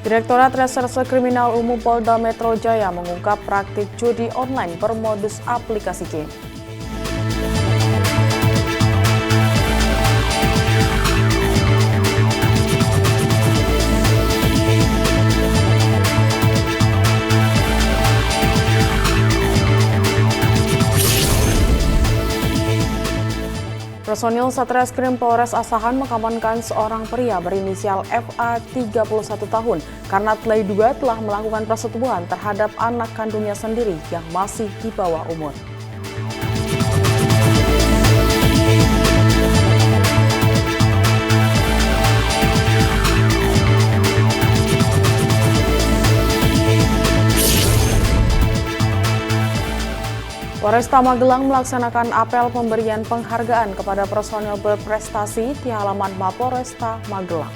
Direktorat Reserse Kriminal Umum Polda Metro Jaya mengungkap praktik judi online bermodus aplikasi game. Personil Satreskrim Polres Asahan mengamankan seorang pria berinisial FA 31 tahun karena diduga telah melakukan persetubuhan terhadap anak kandungnya sendiri yang masih di bawah umur. Polresta Magelang melaksanakan apel pemberian penghargaan kepada personel berprestasi di halaman Mapolresta Magelang.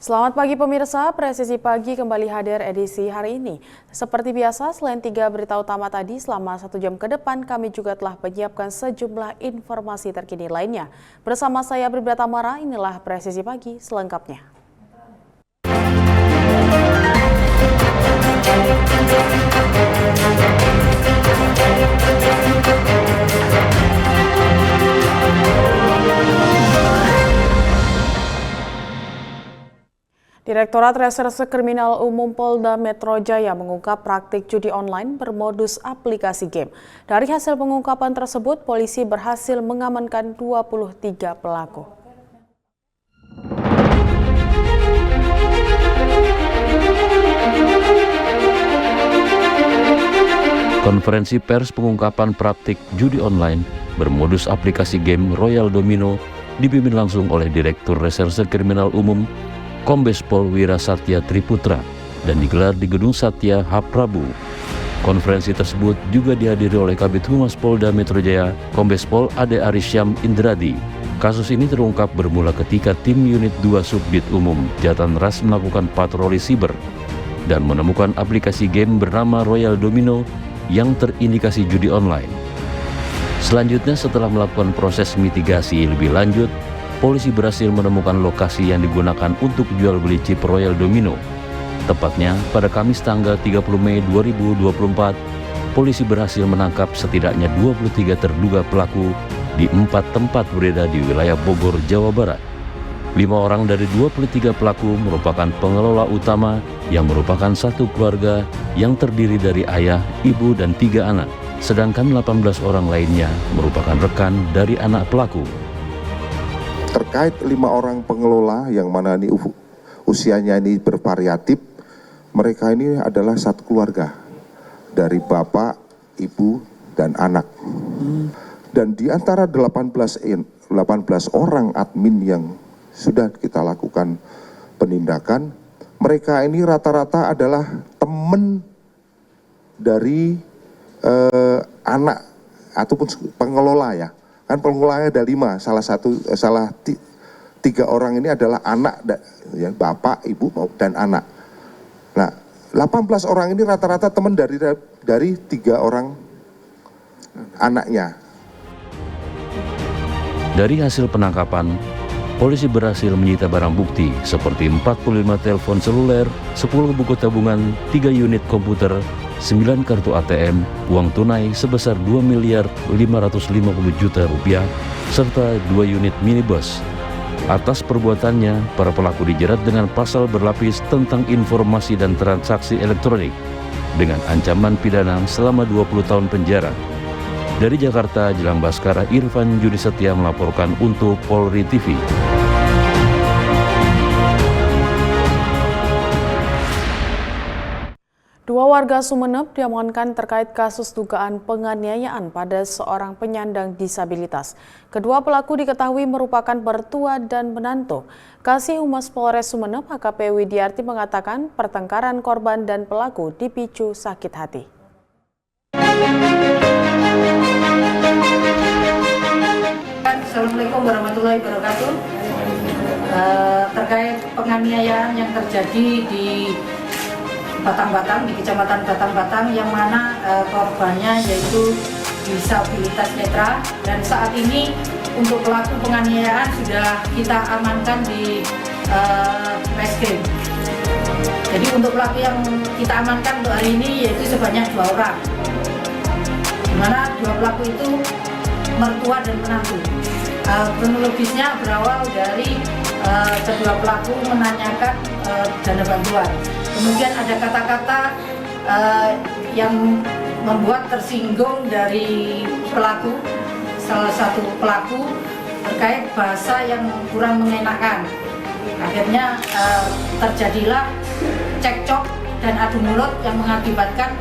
Selamat pagi pemirsa, Presisi Pagi kembali hadir edisi hari ini. Seperti biasa, selain 3 berita utama tadi, selama 1 jam ke depan kami juga telah menyiapkan sejumlah informasi terkini lainnya. Bersama saya Bribda Tamara, inilah Presisi Pagi selengkapnya. Direktorat Reserse Kriminal Umum Polda Metro Jaya mengungkap praktik judi online bermodus aplikasi game. Dari hasil pengungkapan tersebut, polisi berhasil mengamankan 23 pelaku. Konferensi pers pengungkapan praktik judi online bermodus aplikasi game Royal Domino dipimpin langsung oleh Direktur Reserse Kriminal Umum Kombes Pol Wira Satya Triputra dan digelar di Gedung Satya H. Prabu. Konferensi tersebut juga dihadiri oleh Kabid Humas Polda Metro Jaya, Kombes Pol Ade Arisyam Indradi. Kasus ini terungkap bermula ketika tim Unit 2 Subdit Umum Jatan Ras melakukan patroli siber dan menemukan aplikasi game bernama Royal Domino yang terindikasi judi online. Selanjutnya, setelah melakukan proses mitigasi lebih lanjut, polisi berhasil menemukan lokasi yang digunakan untuk jual beli chip Royal Domino. Tepatnya pada Kamis tanggal 30 Mei 2024, polisi berhasil menangkap setidaknya 23 terduga pelaku di 4 tempat berbeda di wilayah Bogor, Jawa Barat. 5 orang dari 23 pelaku merupakan pengelola utama yang merupakan satu keluarga yang terdiri dari ayah, ibu, dan 3 anak. Sedangkan 18 orang lainnya merupakan rekan dari anak pelaku. Terkait 5 orang pengelola yang mana ini usianya ini bervariatif, mereka ini adalah satu keluarga dari bapak, ibu, dan anak. Dan di antara 18 orang admin yang sudah kita lakukan penindakan, mereka ini rata-rata adalah teman dari anak ataupun pengelola ya. Kan pengelolanya ada 5, salah 3 orang ini adalah anak, ya, bapak, ibu, dan anak. Nah, 18 orang ini rata-rata teman dari 3 orang anaknya. Dari hasil penangkapan, polisi berhasil menyita barang bukti seperti 45 telepon seluler, 10 buku tabungan, 3 unit komputer, 9 kartu ATM, uang tunai sebesar 2.550 juta rupiah, serta 2 unit minibus. Atas perbuatannya, para pelaku dijerat dengan pasal berlapis tentang informasi dan transaksi elektronik dengan ancaman pidana selama 20 tahun penjara. Dari Jakarta, Jelang Baskara, Irfan Judi Setia melaporkan untuk Polri TV. Dua warga Sumeneb diamankan terkait kasus dugaan penganiayaan pada seorang penyandang disabilitas. Kedua pelaku diketahui merupakan mertua dan menantu. Kasih Humas Polres Sumeneb AKP Widiarti mengatakan pertengkaran korban dan pelaku dipicu sakit hati. Assalamualaikum warahmatullahi wabarakatuh. Terkait penganiayaan yang terjadi di Batang-Batang, di Kecamatan Batang-Batang, yang mana korbannya yaitu disabilitas netra, dan saat ini untuk pelaku penganiayaan sudah kita amankan di Reskrim. Jadi untuk pelaku yang kita amankan untuk hari ini yaitu sebanyak 2 orang, di mana 2 pelaku itu mertua dan menantu. Kronologisnya berawal dari kedua pelaku menanyakan dana bantuan. Kemudian ada kata-kata yang membuat tersinggung dari pelaku, salah satu pelaku, terkait bahasa yang kurang mengenakan. Akhirnya terjadilah cekcok dan adu mulut yang mengakibatkan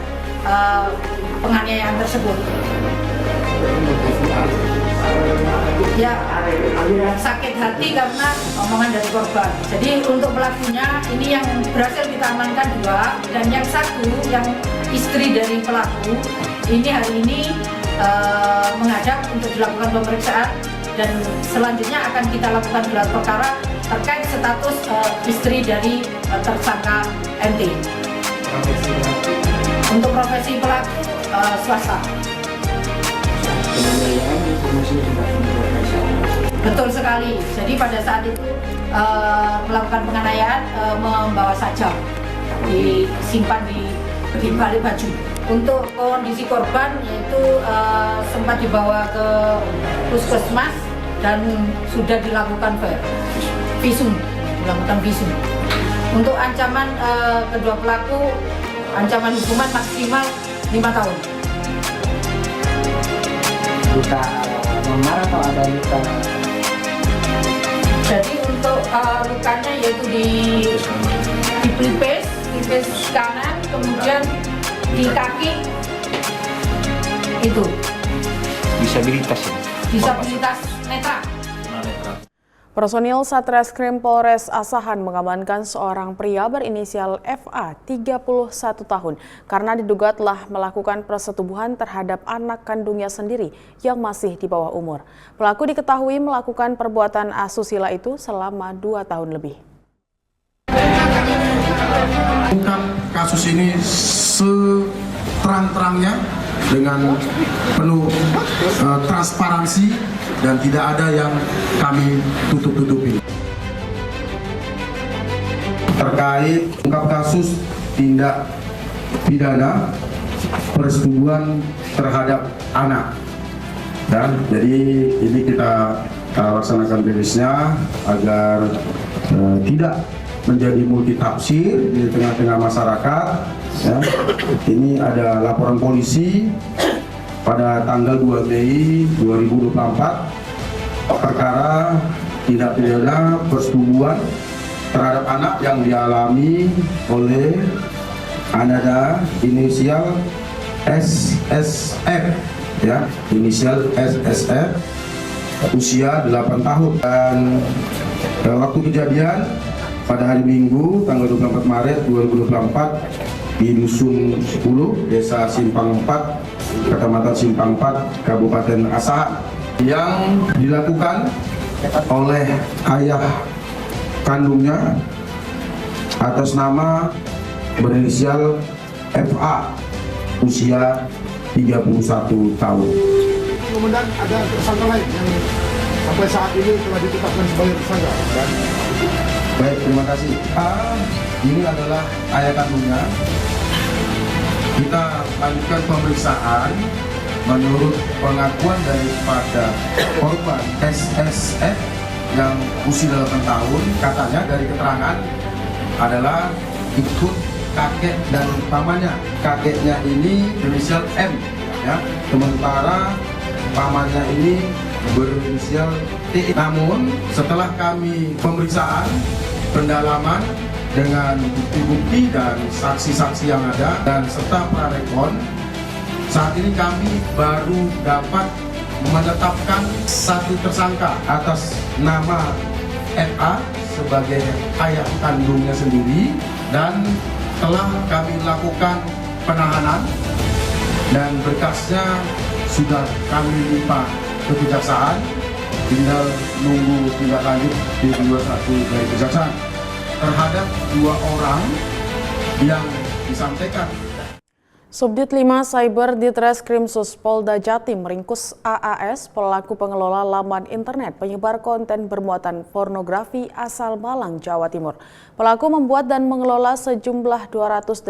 penganiayaan tersebut. Ya, sakit hati karena omongan dari korban. Jadi untuk pelakunya ini yang berhasil kita amankan 2, dan yang satu yang istri dari pelaku ini hari ini menghadap untuk dilakukan pemeriksaan, dan selanjutnya akan kita lakukan gelar perkara terkait status istri dari tersangka MT. Untuk profesi pelaku swasta. Betul sekali. Jadi pada saat itu melakukan penganiayaan membawa sajam, disimpan di balik baju. Untuk kondisi korban yaitu sempat dibawa ke puskesmas dan sudah dilakukan visum, Untuk ancaman kedua pelaku, ancaman hukuman maksimal 5 tahun. Luka memar atau ada luka? Jadi untuk lukanya yaitu di pelipis kanan, kemudian di kaki itu. Disabilitas ya? Disabilitas netra. Personil Satreskrim Polres Asahan mengamankan seorang pria berinisial FA 31 tahun karena diduga telah melakukan persetubuhan terhadap anak kandungnya sendiri yang masih di bawah umur. Pelaku diketahui melakukan perbuatan asusila itu selama 2 tahun lebih. Ungkap kasus ini seterang-terangnya dengan penuh transparansi dan tidak ada yang kami tutup-tutupi. Terkait ungkap kasus tindak pidana persetubuhan terhadap anak, dan jadi ini kita laksanakan rilisnya agar tidak menjadi multitafsir di tengah-tengah masyarakat. Ya. Ini ada laporan polisi pada tanggal 2 Mei 2024 perkara tindak pidana persetubuhan terhadap anak yang dialami oleh ananda inisial SSF, ya, inisial SSF, usia 8 tahun, dan waktu kejadian pada hari Minggu tanggal 24 Maret 2024 di Dusun 10, Desa Simpang 4, Kecamatan Simpang 4, Kabupaten Asahan, yang dilakukan oleh ayah kandungnya atas nama berinisial FA, usia 31 tahun. Kemudian ada tersangka lain yang sampai saat ini telah ditetapkan sebagai tersangka. Baik, terima kasih. Ini adalah ayah kandungnya. Kita lanjutkan pemeriksaan menurut pengakuan daripada korban SSF yang usia 8 tahun. Katanya dari keterangan adalah ikut kakek dan pamannya. Kakeknya ini inisial M, ya. Sementara pamannya ini berinisial T. Namun setelah kami pemeriksaan, pendalaman dengan bukti-bukti dan saksi-saksi yang ada dan serta prarekon, saat ini kami baru dapat menetapkan satu tersangka atas nama FA sebagai ayah kandungnya sendiri, dan telah kami lakukan penahanan dan berkasnya sudah kami limpah ke kejaksaan, tinggal nunggu tindak lanjut di 21 dari kejaksaan terhadap 2 orang yang disampaikan. Subdit 5 Cyber Ditreskrimsus Polda Jatim meringkus AAS, pelaku pengelola laman internet penyebar konten bermuatan pornografi asal Malang, Jawa Timur. Pelaku membuat dan mengelola sejumlah 280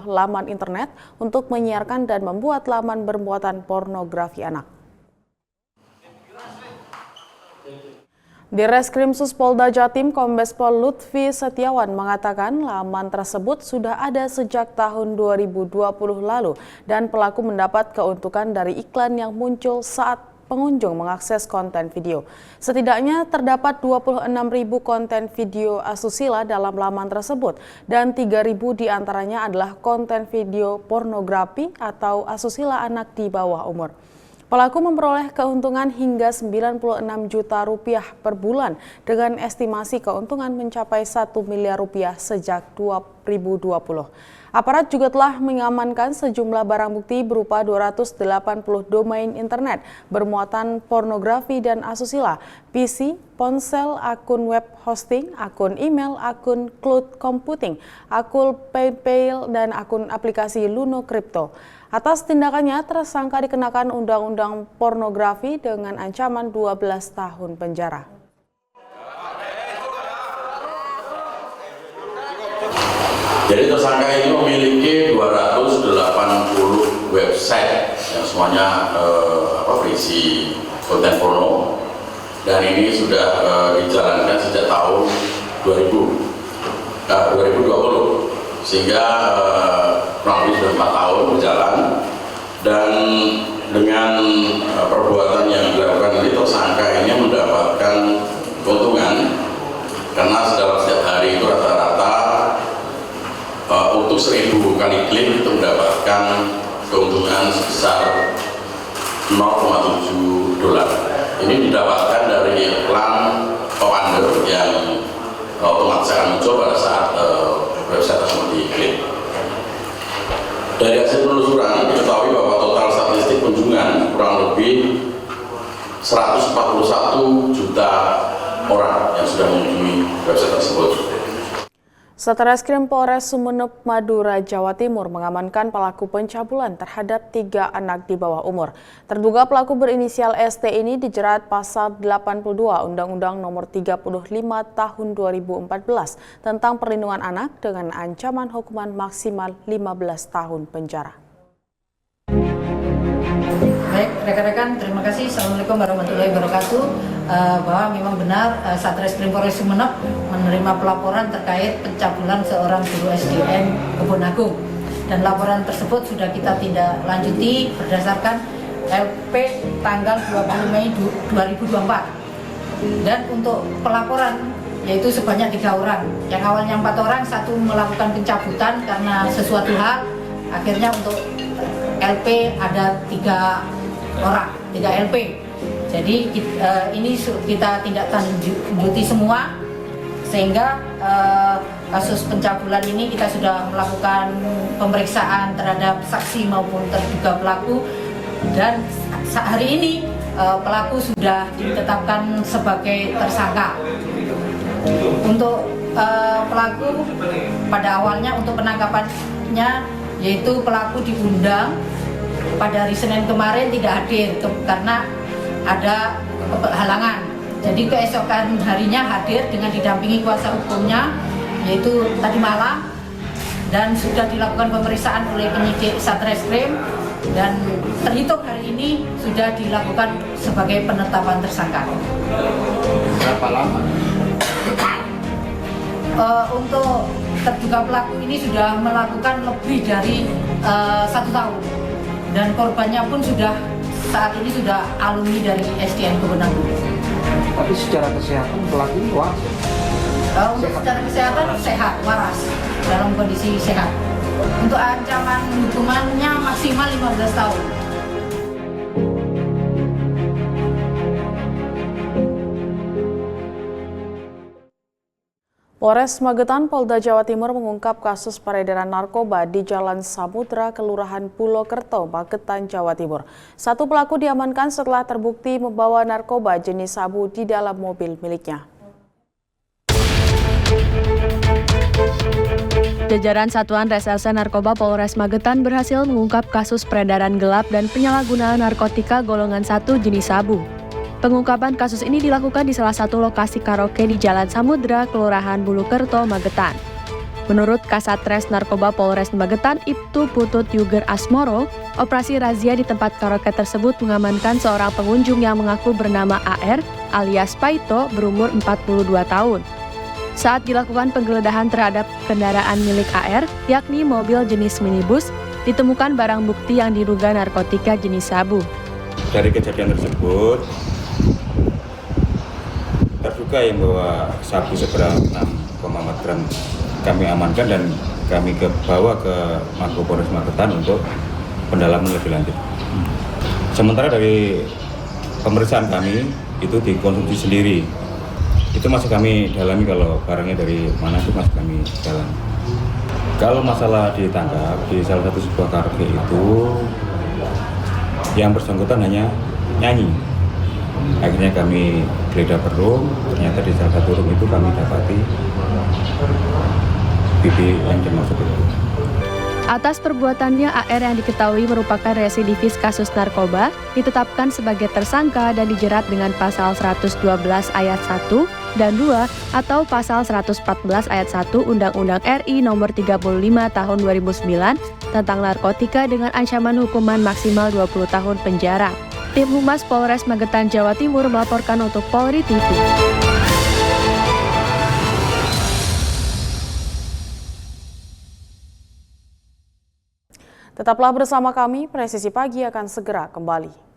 laman internet untuk menyiarkan dan membuat laman bermuatan pornografi anak. Di Reskrimsus Polda Jatim, Kombes Pol Lutfi Setiawan mengatakan laman tersebut sudah ada sejak tahun 2020 lalu dan pelaku mendapat keuntungan dari iklan yang muncul saat pengunjung mengakses konten video. Setidaknya terdapat 26.000 konten video asusila dalam laman tersebut dan 3.000 diantaranya adalah konten video pornografi atau asusila anak di bawah umur. Pelaku memperoleh keuntungan hingga 96 juta rupiah per bulan dengan estimasi keuntungan mencapai 1 miliar rupiah sejak 2020. Aparat juga telah mengamankan sejumlah barang bukti berupa 280 domain internet bermuatan pornografi dan asusila, PC, ponsel, akun web hosting, akun email, akun cloud computing, akun PayPal, dan akun aplikasi Luno Crypto. Atas tindakannya, tersangka dikenakan Undang-Undang Pornografi dengan ancaman 12 tahun penjara. Jadi tersangka ini memiliki 280 website yang semuanya berisi konten porno, dan ini sudah dijalankan sejak tahun 2020 sehingga kurang lebih sudah 4 tahun berjalan, dan dengan perbuatan yang dilakukan ini tersangka ini mendapatkan keuntungan karena dalam setiap hari itu rata-rata untuk 1.000 kali klik itu mendapatkan keuntungan sebesar $0,7. Ini didapatkan dari iklan pemander yang otomatis akan muncul pada saat website tersebut diklik. Dari hasil penelusuran diketahui bahwa total statistik kunjungan kurang lebih 141 juta orang yang sudah mengunjungi website tersebut. Satreskrim Polres Sumeneb, Madura, Jawa Timur mengamankan pelaku pencabulan terhadap 3 anak di bawah umur. Terduga pelaku berinisial ST ini dijerat pasal 82 Undang-Undang Nomor 35 Tahun 2014 tentang perlindungan anak dengan ancaman hukuman maksimal 15 tahun penjara. Baik, rekan-rekan, terima kasih. Assalamualaikum warahmatullahi wabarakatuh. Bahwa memang benar Satreskrim Polres Sumeneb menerima pelaporan terkait pencabulan seorang guru SDN Kebon Agung, dan laporan tersebut sudah kita tindak lanjuti berdasarkan LP tanggal 20 Mei 2024. Dan untuk pelaporan yaitu sebanyak 3 orang. Yang awalnya 4 orang, 1 melakukan pencabutan karena sesuatu hal. Akhirnya untuk LP ada 3 orang, 3 LP. Jadi ini kita tindak lanjuti semua, sehingga kasus pencabulan ini kita sudah melakukan pemeriksaan terhadap saksi maupun terduga pelaku, dan hari ini pelaku sudah ditetapkan sebagai tersangka. Untuk pelaku pada awalnya untuk penangkapannya, yaitu pelaku diundang pada hari Senin kemarin tidak hadir karena ada halangan. Jadi keesokan harinya hadir dengan didampingi kuasa hukumnya, yaitu tadi malam, dan sudah dilakukan pemeriksaan oleh penyidik Satreskrim, dan terhitung hari ini sudah dilakukan sebagai penetapan tersangka. Berapa lama? Untuk terduga pelaku ini sudah melakukan lebih dari 1 tahun. dan korbannya pun saat ini sudah alumni dari SDN Kebenanggung. Tapi secara kesehatan pelaku waras. Untuk secara kesehatan sehat, waras, dalam kondisi sehat. Untuk ancaman hukumannya maksimal 15 tahun. Polres Magetan, Polda Jawa Timur mengungkap kasus peredaran narkoba di Jalan Samudra, Kelurahan Pulokerto, Magetan, Jawa Timur. Satu pelaku diamankan setelah terbukti membawa narkoba jenis sabu di dalam mobil miliknya. Jajaran Satuan Reserse Narkoba Polres Magetan berhasil mengungkap kasus peredaran gelap dan penyalahgunaan narkotika golongan 1 jenis sabu. Pengungkapan kasus ini dilakukan di salah satu lokasi karaoke di Jalan Samudra, Kelurahan Bulukerto, Magetan. Menurut Kasatres Narkoba Polres Magetan, Ibtu Putut Yuger Asmoro, operasi razia di tempat karaoke tersebut mengamankan seorang pengunjung yang mengaku bernama AR alias Paito berumur 42 tahun. Saat dilakukan penggeledahan terhadap kendaraan milik AR, yakni mobil jenis minibus, ditemukan barang bukti yang diduga narkotika jenis sabu. Dari kejadian tersebut, terduga yang membawa sabu seberat 6,4 gram kami amankan dan kami bawa ke Mako Polres Magetan untuk pendalaman lebih lanjut. Sementara dari pemeriksaan kami itu dikonsumsi sendiri. Itu masih kami dalami, kalau barangnya dari mana itu masih kami dalami. Kalau masalah ditangkap di salah satu sebuah karaoke itu, yang bersangkutan hanya nyanyi. Akhirnya kami geledah per room, ternyata di salah satu room itu kami dapati BB yang dimaksud itu. Atas perbuatannya, AR yang diketahui merupakan residivis kasus narkoba ditetapkan sebagai tersangka dan dijerat dengan pasal 112 ayat 1 dan 2 atau pasal 114 ayat 1 Undang-Undang RI nomor 35 tahun 2009 tentang narkotika dengan ancaman hukuman maksimal 20 tahun penjara. Tim Humas Polres Magetan, Jawa Timur melaporkan untuk Polri TV. Tetaplah bersama kami, Presisi Pagi akan segera kembali.